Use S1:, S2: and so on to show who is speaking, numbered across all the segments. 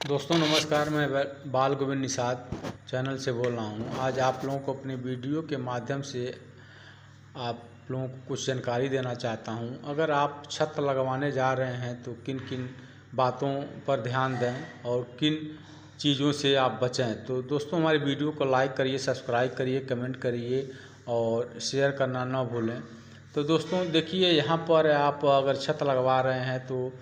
S1: दोस्तों नमस्कार। मैं बाल गोविंद निषाद चैनल से बोल रहा हूं। आज आप लोगों को अपने वीडियो के माध्यम से आप लोगों को कुछ जानकारी देना चाहता हूं। अगर आप छत लगवाने जा रहे हैं तो किन किन बातों पर ध्यान दें और किन चीज़ों से आप बचें। तो दोस्तों हमारी वीडियो को लाइक करिए, सब्सक्राइब करिए, कमेंट करिए और शेयर करना ना भूलें। तो दोस्तों देखिए, यहाँ पर आप अगर छत लगवा रहे हैं तो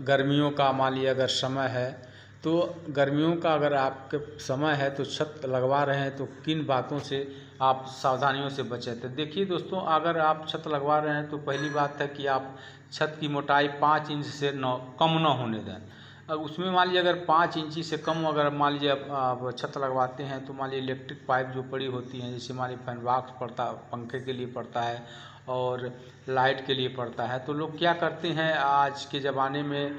S1: गर्मियों का मान लीजिए अगर समय है तो गर्मियों का अगर आपके समय है तो छत लगवा रहे हैं तो किन बातों से आप सावधानियों से बचें। तो देखिए दोस्तों, अगर आप छत लगवा रहे हैं तो पहली बात है कि आप छत की मोटाई 5 इंच से कम ना होने दें। अब उसमें मान लीजिए अगर 5 इंची से कम अगर मान लीजिए आप छत लगवाते हैं तो मान लीजिए इलेक्ट्रिक पाइप जो पड़ी होती हैं, जैसे मान लीजिए फैन बॉक्स पड़ता, पंखे के लिए पड़ता है और लाइट के लिए पड़ता है। तो लोग क्या करते हैं, आज के ज़माने में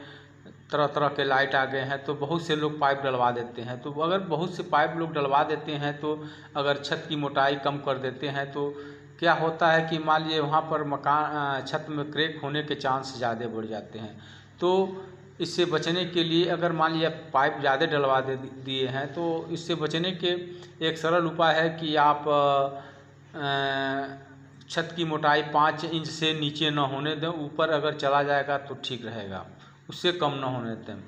S1: तरह तरह के लाइट आ गए हैं तो बहुत से लोग पाइप डलवा देते हैं। तो अगर बहुत से पाइप लोग डलवा देते हैं तो अगर छत की मोटाई कम कर देते हैं तो क्या होता है कि मान लीजिए वहाँ पर मकान छत में क्रैक होने के चांस ज़्यादा बढ़ जाते हैं। तो इससे बचने के लिए अगर मान लीजिए पाइप ज़्यादा डलवा दिए हैं तो इससे बचने के एक सरल उपाय है कि आप छत की मोटाई 5 इंच से नीचे न होने दें। ऊपर अगर चला जाएगा तो ठीक रहेगा, उससे कम न होने दें।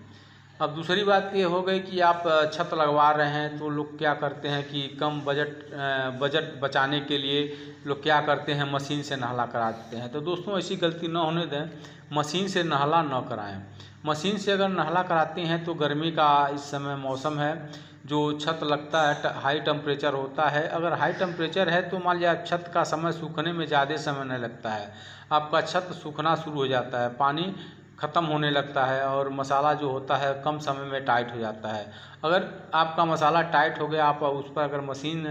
S1: अब दूसरी बात ये हो गई कि आप छत लगवा रहे हैं तो लोग क्या करते हैं कि कम बजट बचाने के लिए लोग क्या करते हैं, मशीन से नहला करा देते हैं। तो दोस्तों ऐसी गलती न होने दें, मशीन से नहला न कराएं। मशीन से अगर नहला कराते हैं तो गर्मी का इस समय मौसम है, जो छत लगता है हाई टेम्परेचर होता है। अगर हाई टेम्परेचर है तो मान लीजिए छत का समय सूखने में ज़्यादा समय नहीं लगता है, आपका छत सूखना शुरू हो जाता है, पानी ख़त्म होने लगता है और मसाला जो होता है कम समय में टाइट हो जाता है। अगर आपका मसाला टाइट हो गया, आप उस पर अगर मशीन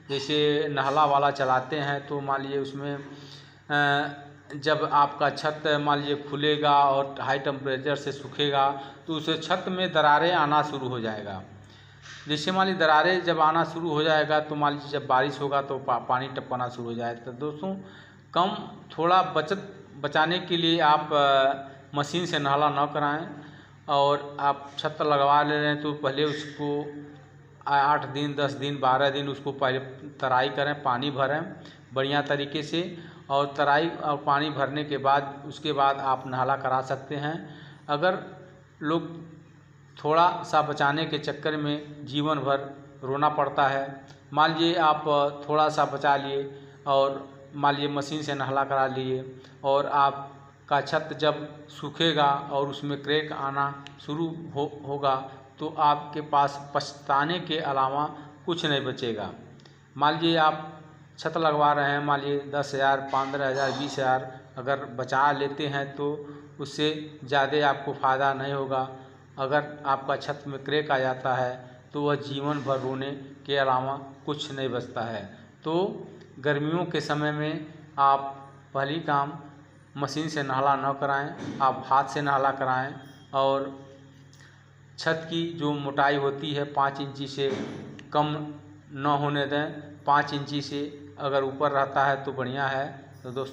S1: जैसे नहला वाला चलाते हैं तो मान लीजिए उसमें जब आपका छत मान लीजिए खुलेगा और हाई टेम्परेचर से सूखेगा तो उसे छत में दरारें आना शुरू हो जाएगा। जैसे मान लीजिए दरारें जब आना शुरू हो जाएगा तो मान लीजिए जब बारिश होगा तो पानी टपकना शुरू हो जाएगा। तो दोस्तों थोड़ा बचाने के लिए आप मशीन से नहला न कराएं। और आप छत लगवा ले रहे हैं तो पहले उसको 8 दिन, 10 दिन, 12 दिन उसको पहले तराई करें, पानी भरें बढ़िया तरीके से। और तराई और पानी भरने के बाद उसके बाद आप नहला करा सकते हैं। अगर लोग थोड़ा सा बचाने के चक्कर में जीवन भर रोना पड़ता है, मान लीजिए आप थोड़ा सा बचा लिए और मान लीजिए मशीन से नहला करा लिए और आपका छत जब सूखेगा और उसमें क्रैक आना शुरू होगा तो आपके पास पछताने के अलावा कुछ नहीं बचेगा। मान लीजिए आप छत लगवा रहे हैं, मान लीजिए 10,000, 15,000, 20,000 अगर बचा लेते हैं तो उससे ज़्यादा आपको फ़ायदा नहीं होगा। अगर आपका छत में क्रैक आ जाता है तो वह जीवन भर रोने के अलावा कुछ नहीं बचता है। तो गर्मियों के समय में आप पहली काम मशीन से नहला न कराएं, आप हाथ से नहला कराएं। और छत की जो मोटाई होती है 5 इंची से कम न होने दें। 5 इंची से अगर ऊपर रहता है तो बढ़िया है। तो दोस्तों